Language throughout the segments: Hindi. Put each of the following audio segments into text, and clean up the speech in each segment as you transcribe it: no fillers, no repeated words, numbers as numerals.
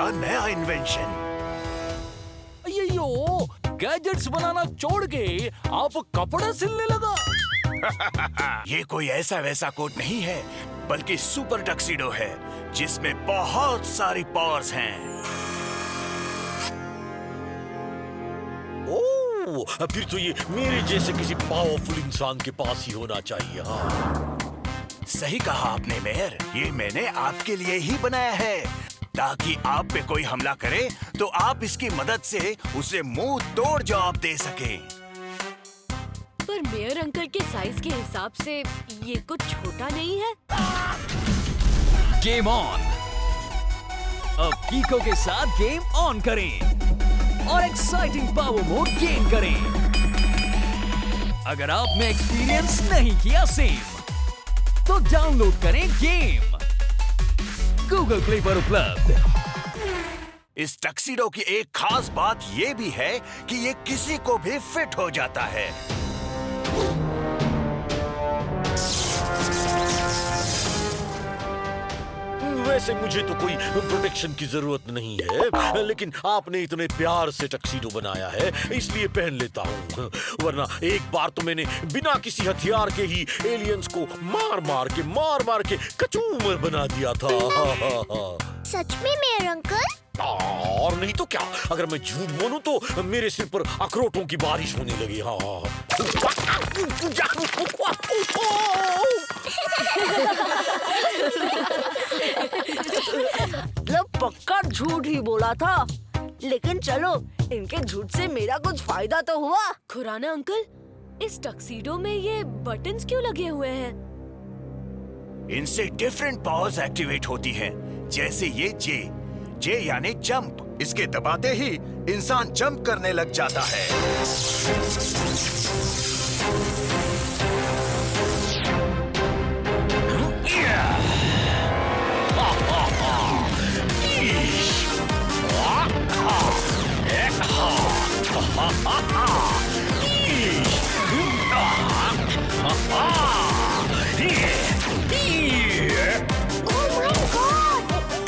का नया इन्वेंशन। यो गैजेट्स बनाना छोड़ के आप कपड़ा सिलने लगा। ये कोई ऐसा वैसा कोट नहीं है, बल्कि सुपर टक्सीडो है जिसमें बहुत सारी पावर्स हैं। ओह, फिर तो ये मेरे जैसे किसी पावरफुल इंसान के पास ही होना चाहिए। हाँ, सही कहा आपने मेयर, ये मैंने आपके लिए ही बनाया है ताकि आप पे कोई हमला करे तो आप इसकी मदद से उसे मुंह तोड़ जवाब दे सके। पर मेयर अंकल के साइज के हिसाब से ये कुछ छोटा नहीं है। Game on. अब कीको के साथ गेम ऑन करें और एक्साइटिंग पावर मोड गेन करें। अगर आपने एक्सपीरियंस नहीं किया सेम, तो डाउनलोड करें गेम गूगल प्ले पर उपलब्ध। इस टक्सीडो की एक खास बात ये भी है कि ये किसी को भी फिट हो जाता है। वैसे मुझे तो कोई प्रोटेक्शन की जरूरत नहीं है, लेकिन आपने इतने प्यार से टक्सीडो बनाया है इसलिए पहन लेता हूँ। वरना एक बार तो मैंने बिना किसी हथियार के ही एलियंस को मार मार के कचूमर बना दिया था। सच में मेयर अंकल? और नहीं तो क्या, अगर मैं झूठ बोलूं तो मेरे सिर पर अखरोटों की बारिश होने लगी। हाँ, पक्का झूठ ही बोला था, लेकिन चलो इनके झूठ से मेरा कुछ फायदा तो हुआ। खुराना अंकल, इस टक्सीडो में ये बटन्स क्यों लगे हुए हैं? इनसे डिफरेंट पावर्स एक्टिवेट होती हैं, जैसे ये जे यानी जंप। इसके दबाते ही इंसान जंप करने लग जाता है।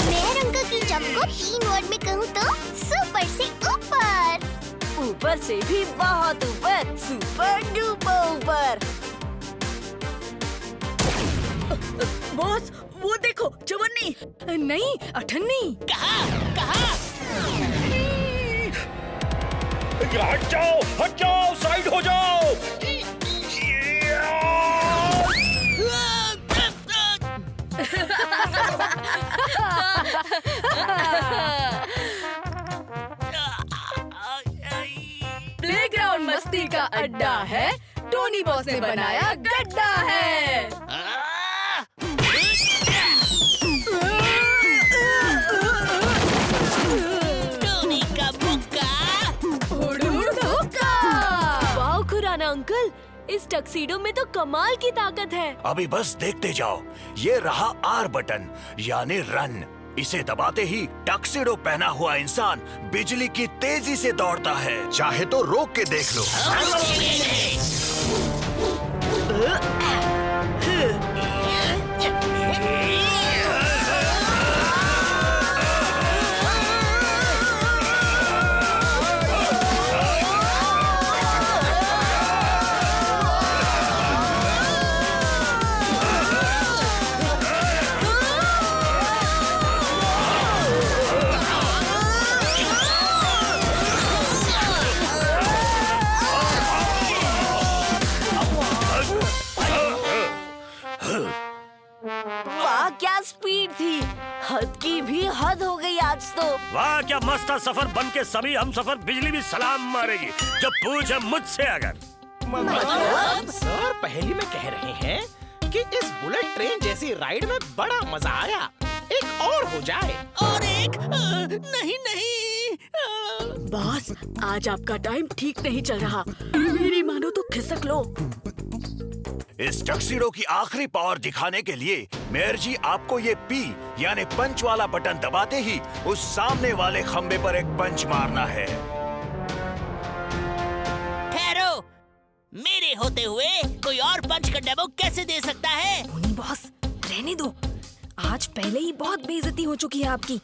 मेयर अंकल की जंप को 3 वर्ड में कहूँ तो सुपर से ऊपर। ऊपर से भी बहुत ऊपर, सुपर डुपर ऊपर। बॉस, वो देखो चवन्नी। नहीं, अठन्नी। हट जाओ, साइड हो जाओ। प्लेग्राउंड मस्ती का अड्डा है, टोनी बॉस ने बनाया गड्ढा है। टोनी का बुक्का। वाह खुराना अंकल, इस टक्सीडो में तो कमाल की ताकत है। अभी बस देखते जाओ। ये रहा आर बटन यानी रन। इसे दबाते ही टक्सीडो पहना हुआ इंसान बिजली की तेजी से दौड़ता है। चाहे तो रोक के देख लो। वाह क्या स्पीड थी, हद की भी हद हो गई आज तो। वाह क्या मस्त सफर बन के सभी हम सफर बिजली भी सलाम मारेगी जब पूछे मुझसे। अगर सर पहली में कह रहे हैं कि इस बुलेट ट्रेन जैसी राइड में बड़ा मजा आया, एक और हो जाए। और एक नहीं बॉस, आज आपका टाइम ठीक नहीं चल रहा, मेरी मानो तो खिसक लो। इस टक्सीडो की आखिरी पावर दिखाने के लिए मेयर जी आपको ये पी यानी पंच वाला बटन दबाते ही उस सामने वाले खंबे पर एक पंच मारना है। ठहरो, मेरे होते हुए कोई और पंच का डेमो कैसे दे सकता है? टोनी बॉस, रहने दो, आज पहले ही बहुत बेइज्जती हो चुकी है आपकी।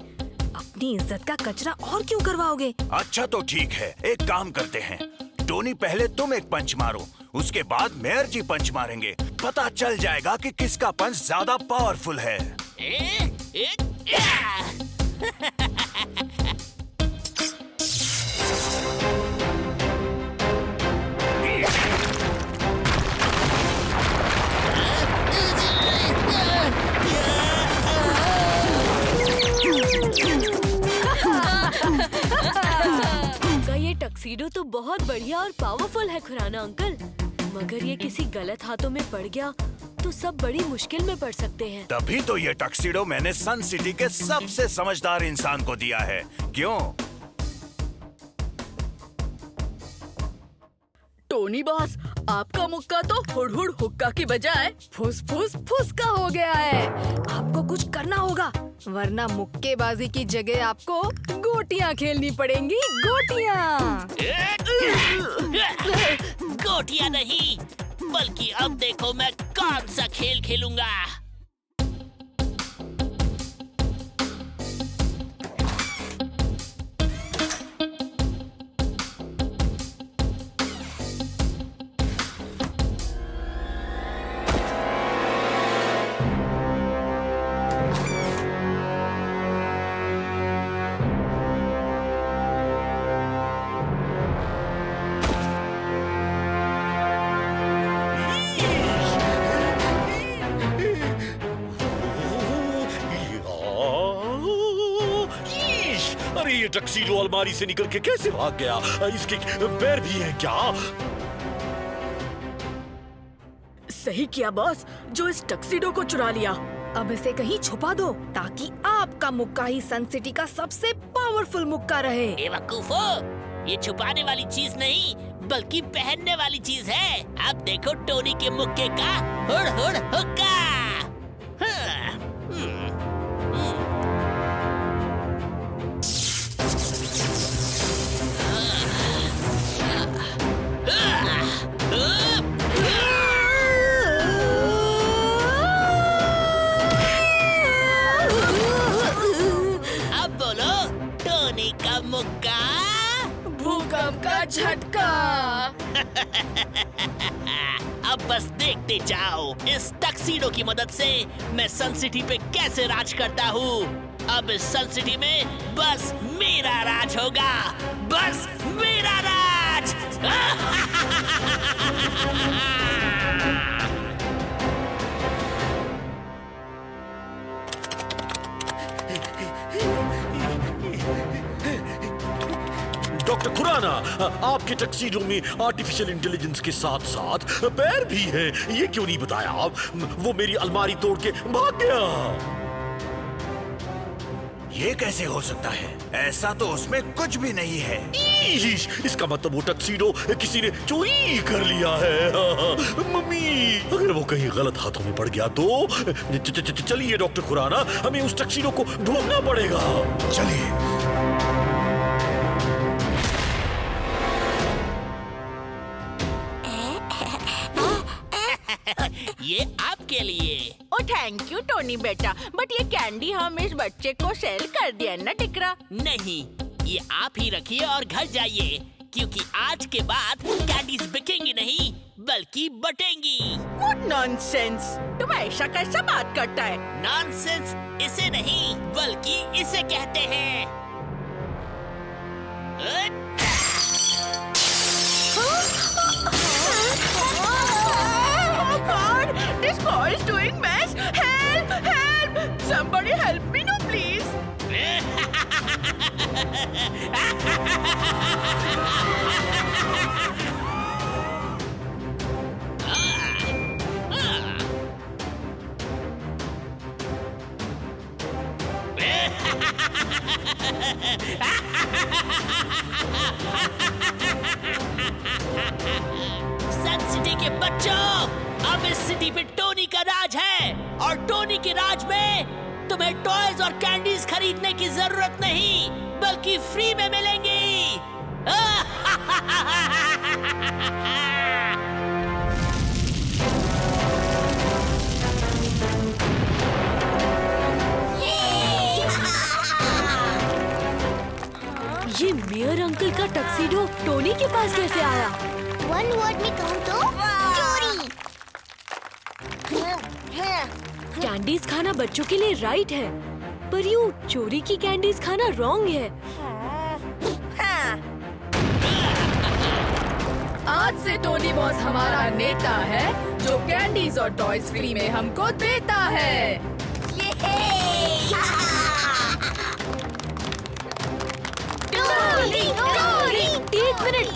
अपनी इज्जत का कचरा और क्यों करवाओगे? अच्छा तो ठीक है, एक काम करते हैं। टोनी पहले तुम एक पंच मारो, उसके बाद मेयर जी पंच मारेंगे। पता चल जाएगा कि किसका पंच ज्यादा पावरफुल है। आपका ये टक्सीडो तो बहुत बढ़िया और पावरफुल है खुराना अंकल, मगर ये किसी गलत हाथों में पड़ गया तो सब बड़ी मुश्किल में पड़ सकते हैं। तभी तो ये टक्सीडो मैंने सन सिटी के सबसे समझदार इंसान को दिया है। क्यों? टोनी बॉस, आपका मुक्का तो हुड़ हुक्का की बजाय फुस फुसका हो गया है। आपको कुछ करना होगा, वरना मुक्केबाजी की जगह आपको गोटियां खेलनी पड़ेंगी। गोटियां गोटियां नहीं, बल्कि अब देखो मैं कौन सा खेल खेलूंगा। अरे ये टक्सीडो अलमारी से निकल के कैसे भाग गया? इसके पैर भी हैं क्या? सही किया बॉस, जो इस टक्सीडो को चुरा लिया। अब इसे कहीं छुपा दो ताकि आपका मुक्का ही सन सिटी का सबसे पावरफुल मुक्का रहे। बेवकूफो, ये छुपाने वाली चीज नहीं बल्कि पहनने वाली चीज है। अब देखो टोनी के मुक्के का हुड़ हुड़ हुक्का। अब बोलो, टोनी का मुक्का, भूकंप का झटका। अब बस देखते जाओ इस टक्सीडो की मदद से मैं सन सिटी पे कैसे राज करता हूँ। अब इस सन सिटी में बस मेरा राज होगा, बस मेरा राज। डॉक्टर खुराना, आपके टक्सीडो में आर्टिफिशियल इंटेलिजेंस के साथ साथ पैर भी हैं। ये क्यों नहीं बताया? वो मेरी अलमारी तोड़ के भाग गया। ये कैसे हो सकता है? ऐसा तो उसमें कुछ भी नहीं है। इसका मतलब वो टक्सीडो किसी ने चोरी कर लिया है। मम्मी, अगर वो कहीं गलत हाथों में पड़ गया तो चलिए डॉक्टर खुराना, हमें उस टक्सीडो को ढूंढना पड़ेगा। चलिए। ये आपके लिए। ओ थैंक यू टोनी बेटा, बट ये कैंडी हम इस बच्चे को सेल कर दिया ना टिकरा। नहीं, ये आप ही रखिए और घर जाइए, क्योंकि आज के बाद कैंडीज बिकेंगी नहीं बल्कि बटेंगी। What nonsense! तुम ऐसा कैसा बात करता है? नॉनसेंस इसे नहीं बल्कि इसे कहते हैं। Oh God! This boy is doing mess! Help! Help! Somebody help me, no please! Sun City के बच्चों, अब इस सिटी पे टोनी का राज है और टोनी के राज में तुम्हें टॉयज और कैंडीज खरीदने की जरूरत नहीं बल्कि फ्री में मिलेंगी। का टक्सीडो टोनी के पास कैसे आया? वन वर्ड में कहूँ तो चोरी। कैंडीज खाना बच्चों के लिए राइट है, पर यूँ चोरी की कैंडीज खाना रॉन्ग है। आज से टोनी बॉस हमारा नेता है, जो कैंडीज और टॉयज फ्री में हमको देता है। एक मिनट,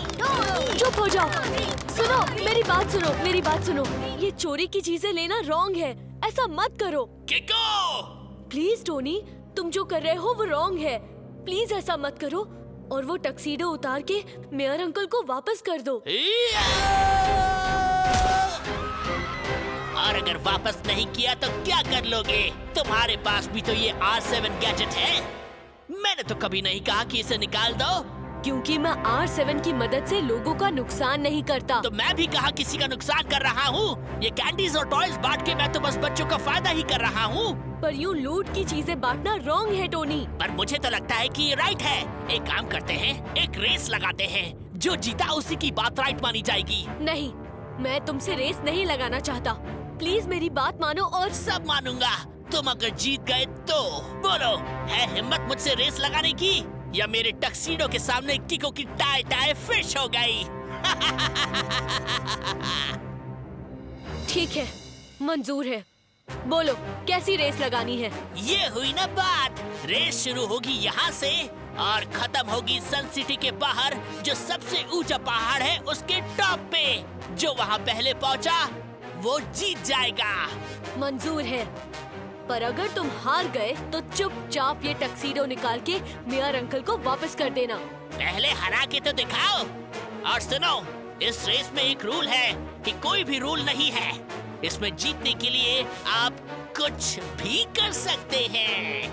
चुप हो जाओ। सुनो, मेरी बात सुनो। ये चोरी की चीजें लेना रॉन्ग है, ऐसा मत करो। किको! प्लीज टोनी, तुम जो कर रहे हो वो रॉन्ग है। प्लीज ऐसा मत करो और वो टक्सीडो उतार के मेयर अंकल को वापस कर दो। और अगर वापस नहीं किया तो क्या कर लोगे? तुम्हारे पास भी तो ये R7 गैजेट है। मैंने तो कभी नहीं कहा कि इसे निकाल दो। क्योंकि मैं R7 की मदद से लोगों का नुकसान नहीं करता। तो मैं भी कहा किसी का नुकसान कर रहा हूँ। ये कैंडीज और टॉयज बांट के मैं तो बस बच्चों का फायदा ही कर रहा हूँ। पर यूँ लूट की चीजें बांटना रॉन्ग है टोनी। पर मुझे तो लगता है कि ये राइट है। एक काम करते हैं, एक रेस लगाते हैं। जो जीता उसी की बात राइट मानी जाएगी। नहीं, मैं तुमसे रेस नहीं लगाना चाहता। प्लीज मेरी बात मानो। और सब मानूंगा। तुम अगर जीत गए तो बोलो, है हिम्मत मुझसे रेस लगाने की, या मेरे टक्सीडो के सामने किको की टाई टाई फिश हो गई? ठीक है, मंजूर है। बोलो, कैसी रेस लगानी है? ये हुई ना बात। रेस शुरू होगी यहाँ से और खत्म होगी सन सिटी के बाहर, जो सबसे ऊंचा पहाड़ है उसके टॉप पे। जो वहाँ पहले पहुँचा वो जीत जाएगा। मंजूर है, पर अगर तुम हार गए तो चुपचाप ये टक्सीडो निकाल के मेयर अंकल को वापस कर देना। पहले हरा के तो दिखाओ। और सुनो, इस रेस में एक रूल है कि कोई भी रूल नहीं है। इसमें जीतने के लिए आप कुछ भी कर सकते हैं।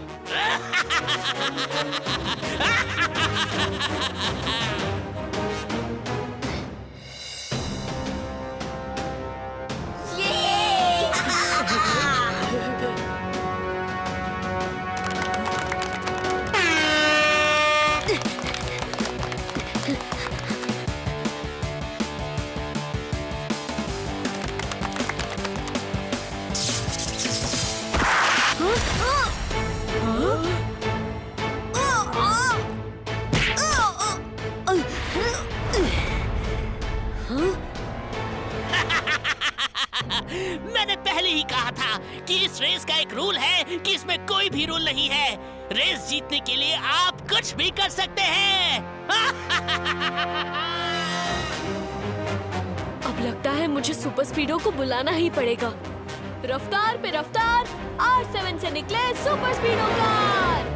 मैंने पहले ही कहा था कि इस रेस का एक रूल है कि इसमें कोई भी रूल नहीं है। रेस जीतने के लिए आप कुछ भी कर सकते हैं। अब लगता है मुझे सुपर स्पीडो को बुलाना ही पड़ेगा। रफ्तार पे रफ्तार, R7 से निकले सुपर स्पीडो कार।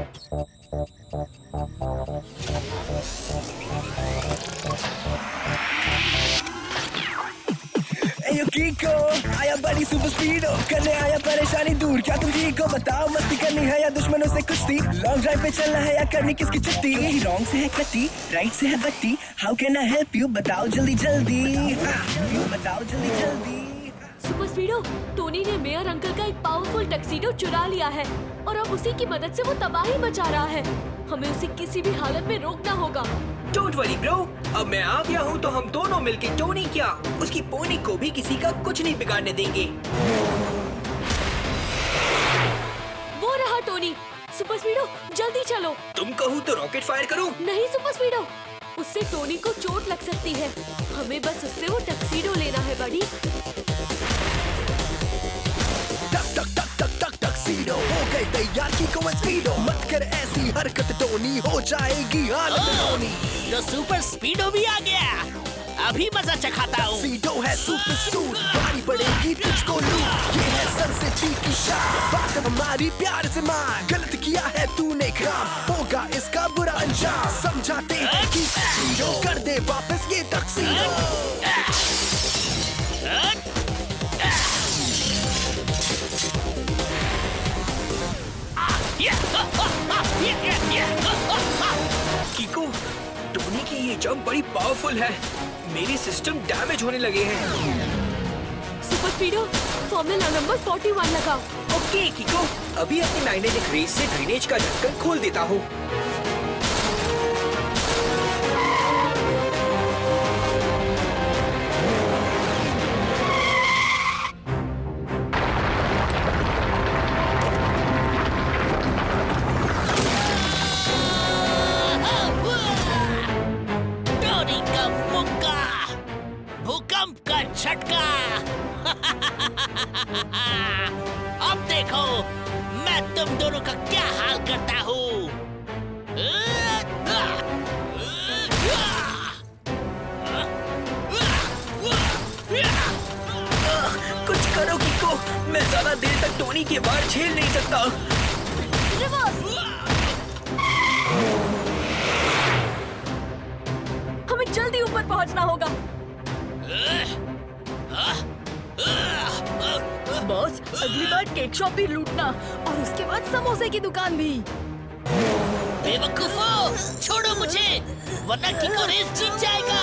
किको आया बड़ी सुपर स्पीडो, करने आया परेशानी दूर। क्या तुम ठीक हो? बताओ, मस्ती करनी है या दुश्मनों से कुश्ती? लॉन्ग ड्राइव पे चलना है या करनी किसकी छुट्टी? रॉन्ग से है कट्टी, राइट से है बट्टी। How can I help you? बताओ जल्दी जल्दी, बताओ जल्दी जल्दी। सुपर स्पीडो, टोनी ने मेयर अंकल का एक पावरफुल टक्सीडो चुरा लिया है और अब उसी की मदद से वो तबाही मचा रहा है। हमें उसे किसी भी हालत में रोकना होगा। डोंट वरी ब्रो, अब मैं आ गया हूँ तो हम दोनों मिलके टोनी क्या उसकी पोनी को भी किसी का कुछ नहीं बिगाड़ने देंगे। वो रहा टोनी। सुपर स्पीडो, जल्दी चलो। तुम कहूँ तो रॉकेट फायर करूँ? नहीं सुपर स्पीडो, उससे टोनी को चोट लग सकती है। हमें बस उससे वो टक्सीडो लेना है बड़ी। टक्सीडो हो गए तैयार, किको एंड स्पीडो। मत कर ऐसी हरकत टोनी, हो जाएगी हालत टोनी। तो सुपर स्पीडो भी आ गया। अभी मजा चखाता हूँ। टक्सीडो है सुपर सूट, भारी पड़ेगी तुझको लूट। ये है सन सिटी की शान, बात हमारी प्यार से मान। गलत किया है तूने काम, होगा इसका बुरा अंजाम। समझाते हैं कि टक्सीडो कर दे वापस ये टक्सीडो। किको, टोनी की ये जंप बड़ी पावरफुल है। मेरे सिस्टम डैमेज होने लगे हैं। सुपर स्पीडो, फॉर्मूला नंबर 41 लगाओ। ओके किको, अभी अपनी मैग्नेटिक रेस से ड्रेनेज का ढक्कन खोल देता हूँ। अब देखो मैं तुम दोनों का क्या हाल करता हूँ। कुछ करो किको, मैं ज्यादा देर तक टोनी के वार झेल नहीं सकता। हमें जल्दी ऊपर पहुंचना होगा। बॉस, अगली बार केक शॉप भी लूटना और उसके बाद समोसे की दुकान भी। बेवकूफो, छोड़ो मुझे, वरना किको रेस जीत जाएगा।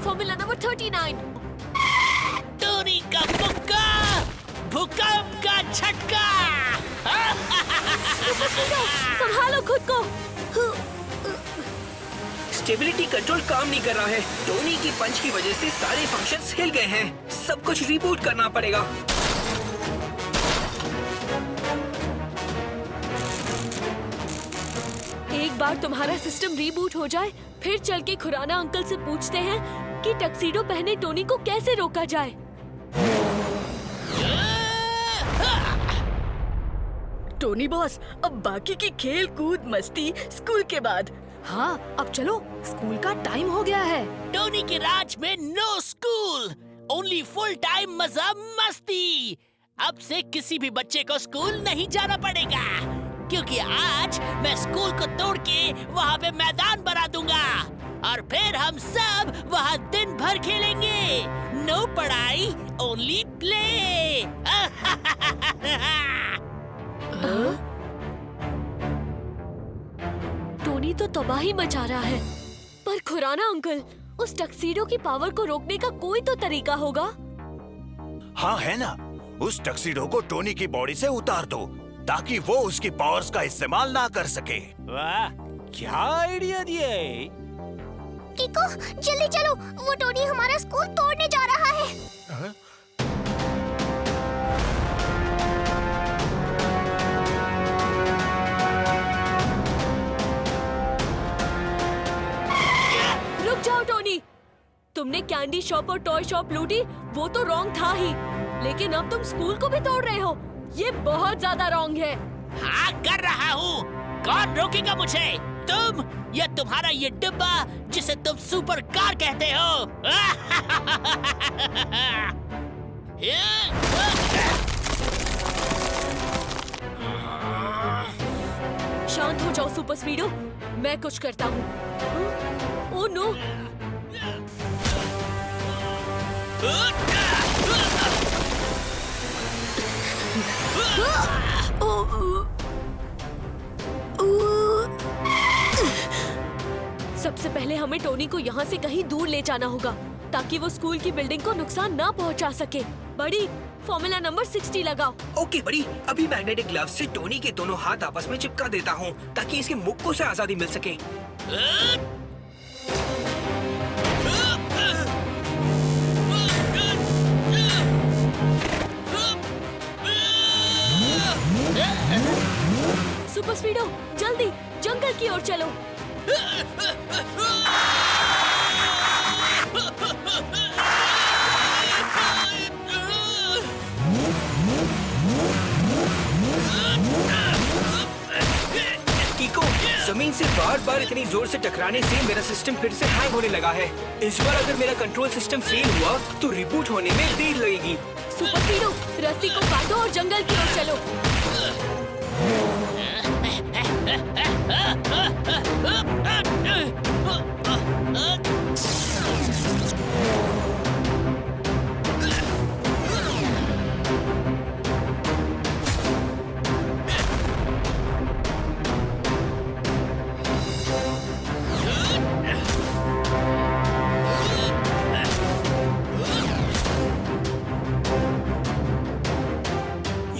Formula number 39। टोनी का मुक्का, भूकंप का झटका। संभालो खुद को। स्टेबिलिटी कंट्रोल काम नहीं कर रहा है। टोनी की पंच की वजह से सारे फंक्शंस हिल गए हैं। सब कुछ रिबूट करना पड़ेगा। एक बार तुम्हारा सिस्टम रीबूट हो जाए, फिर चल के खुराना अंकल से पूछते हैं कि टक्सीडो पहने टोनी को कैसे रोका जाए। टोनी बॉस, अब बाकी की खेल कूद मस्ती स्कूल के बाद। हाँ, अब चलो, स्कूल का टाइम हो गया है। टोनी के राज में no school, only full time मजा मस्ती। अब से किसी भी बच्चे को स्कूल नहीं जाना पड़ेगा, क्योंकि आज मैं स्कूल को तोड़ के वहाँ पे मैदान बना दूंगा और फिर हम सब वहाँ दिन भर खेलेंगे। नो पढ़ाई, ओनली प्ले। टोनी तो तबाही मचा रहा है, पर खुराना अंकल, उस टक्सीडो की पावर को रोकने का कोई तो तरीका होगा। हाँ है ना, उस टक्सीडो को टोनी की बॉडी से उतार दो ताकि वो उसकी पावर्स का इस्तेमाल ना कर सके। वाह, क्या आइडिया दिया है। किको, जल्दी चलो, वो टोनी हमारा स्कूल तोड़ने जा रहा है। रुक जाओ टोनी, तुमने कैंडी शॉप और टॉय शॉप लूटी, वो तो रॉन्ग था ही, लेकिन अब तुम स्कूल को भी तोड़ रहे हो। ये बहुत ज्यादा रॉन्ग है। हाँ, कर रहा हूँ। कौन रोकेगा मुझे? तुम या तुम्हारा ये डिब्बा जिसे तुम सुपर कार कहते हो। शांत हो जाओ सुपर स्पीडो, मैं कुछ करता हूँ। Oh no! सबसे पहले हमें टोनी को यहाँ से कहीं दूर ले जाना होगा ताकि वो स्कूल की बिल्डिंग को नुकसान ना पहुँचा सके। बड़ी, फॉर्मूला नंबर 60 लगाओ। ओके बड़ी, अभी मैग्नेटिक ग्लव से टोनी के दोनों हाथ आपस में चिपका देता हूँ ताकि इसके मुक्कों से आजादी मिल सके। सुपर स्पीडो, जल्दी जंगल की ओर चलो। किको, जमीन से बार बार इतनी जोर से टकराने से मेरा सिस्टम फिर से हैंग होने लगा है। इस बार अगर मेरा कंट्रोल सिस्टम फेल हुआ तो रिबूट होने में देर लगेगी। सुपर स्पीडो, रस्सी को काटो और जंगल की ओर चलो।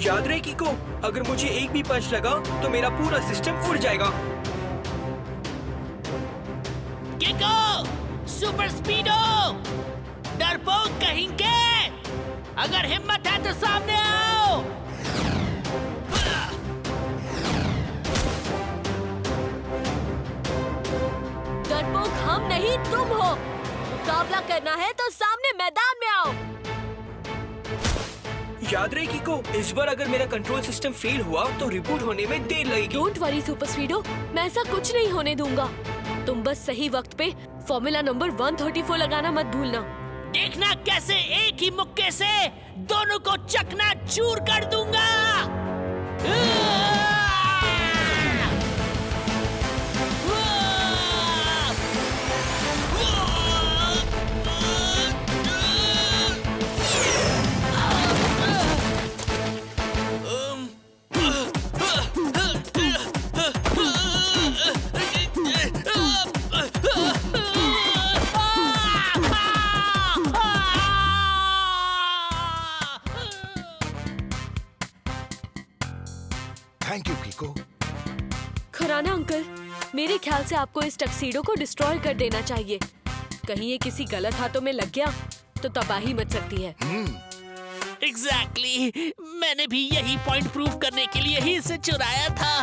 याद रहे किको, अगर मुझे एक भी पंच लगा तो मेरा पूरा सिस्टम उड़ जाएगा। गिको, सुपर स्पीडो, डरपोक कहीं के, अगर हिम्मत है तो सामने आओ। डरपोक हम नहीं तुम हो। मुकाबला करना है तो सामने मैदान में आओ। याद रहे कीको, इस बार अगर मेरा कंट्रोल सिस्टम फेल हुआ तो रिबूट होने में देर लगेगी। डोंट वरी सुपर स्पीडो, मैं ऐसा कुछ नहीं होने दूंगा। तुम बस सही वक्त पे फॉर्मूला नंबर 134 लगाना मत भूलना। देखना कैसे एक ही मुक्के से दोनों को चकनाचूर कर दूंगा। थैंक यू कीको। खुराना अंकल, मेरे ख्याल से आपको इस टक्सीडो को डिस्ट्रॉय कर देना चाहिए। कहीं ये किसी गलत हाथों में लग गया तो तबाही मच सकती है। एग्जैक्टली, मैंने भी यही पॉइंट प्रूव करने के लिए ही इसे चुराया था।